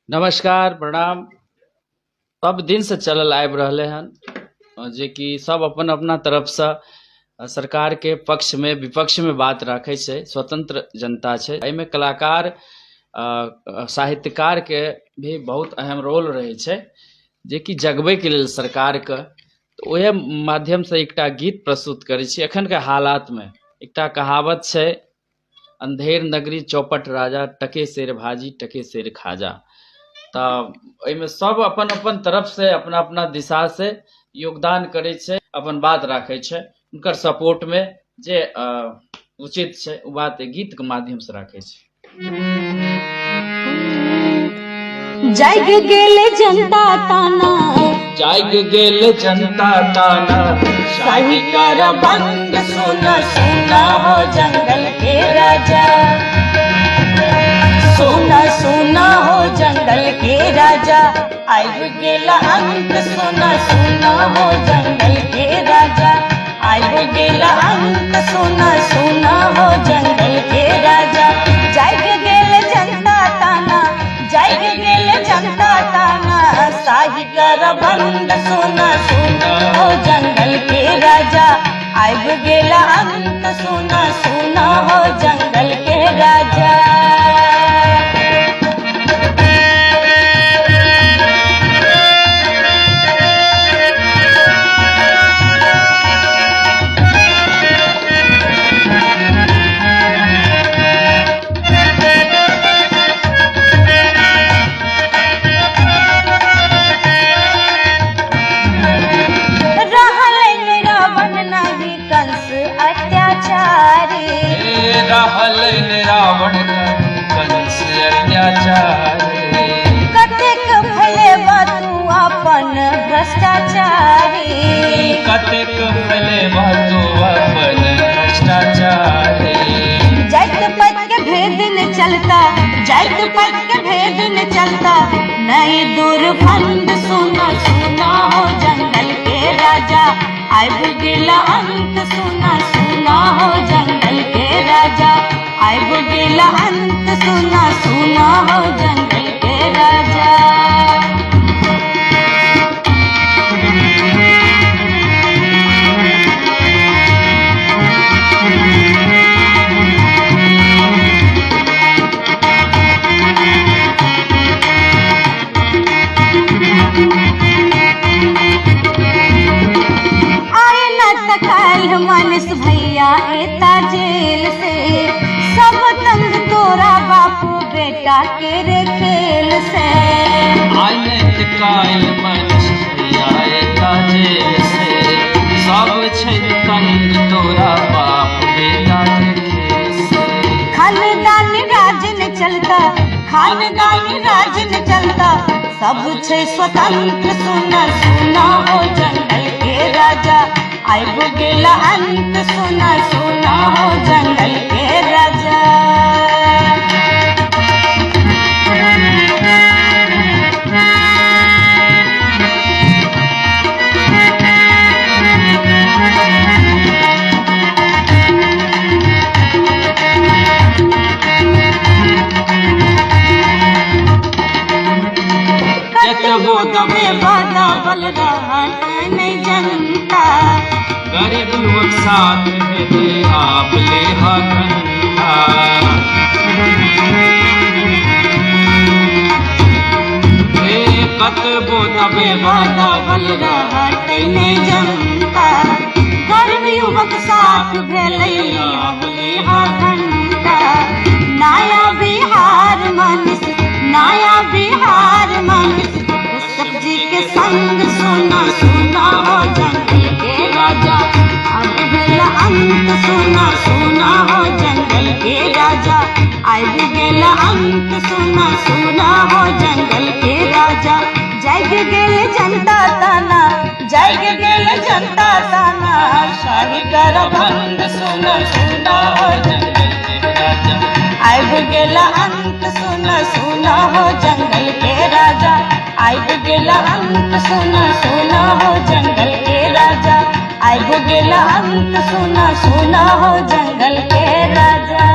नमस्कार प्रणाम। सब दिन से चलल आबि रहले हन जे कि सब अपन अपना तरफ से सरकार के पक्ष में विपक्ष में बात राखे छै। स्वतंत्र जनता छै, एहिमे कलाकार साहित्यकार के भी बहुत अहम रोल रहे छै जे कि जगबै के लेल सरकार के। तो ओहे माध्यम से एकटा गीत प्रस्तुत करै छी। एखन के हालात में एकटा कहावत छै, अंधेर नगरी चौपट राजा, टके शेर भाजी टके शेर खाजा। तो सब अपन अपन तरफ से अपना अपना दिशा से योगदान करे छे, अपन बात राखे छे। उनकर सपोर्ट में जे उचित छे उ बात गीत के माध्यम से राखे छे। जाग गेल जनता ताना, जाग गेल जनता ताना, साहित्यर बंद सुना सुना हो जंगल के राजा, सुना सुना हो जंगल के राजा। आइब गेला अंत सुना सुना हो जंगल के राजा, आइब गेला अंत सुना सुना हो जंगल के राजा। जाग गेल जनता ताना, जाग गेल जनता ताना, साहित्यर बंद सुना सुना हो जंगल के राजा। आइब गेला अंत सुना सुना हो जंगल के राजा। रावण कंस अत्याचारी, कतेक भले तू अपन भ्रष्टाचारी, कतेक भले तू अपन भ्रष्टाचारी। जात पात के भेद न चलता, जात पात के भेद न चलता, नई दूर फंड सुना सुना हो जंगल के राजा। आइब गेला अंत सुना सुना हो जंगल के राजा, आइब गेला अंत सुना सुना हो जंगल के राजा। मानस भैया एता जेल से, सब तंग तोरा बापू बेटा के रे खेल से। आयत काल मानस भैया एता जेल से, सब छै तंग तोरा बाप बेटा के खेल से। खानदान राज न चलता, खानदान राज न चलता, सब छै स्वतंत्र सुना सुना हो जंगल के राजा। आइब गेला अंत सुना सुना हो जंगल के राजा। कतबो दबे बादा बल रहा नहीं जनता, गरीब लोग साथ में आप ले घंटा। कतबो दबे बादा बल रहा नहीं जनता, गरीब युवक साथ भेलै आप ले घंटा। नया बिहार मानिस, नया बिहार मानिस, सब्जी के संग सुना सुना हो जंगल के राजा। अब गेला अंत सुना सुना हो जंगल के राजा, आइब गेला अंत सुना सुना हो जंगल के राजा। जाग गेल जनता ताना, जाग गेल जनता ताना, साहित्यर बंद सुना सुना हो जंगल के राजा। आइब गेला अंत सुना सुना हो जंगल के राजा, आइब गेला अंत सुना सुना हो जंगल के राजा। आइब गेला अंत सुना सुना हो जंगल के राजा।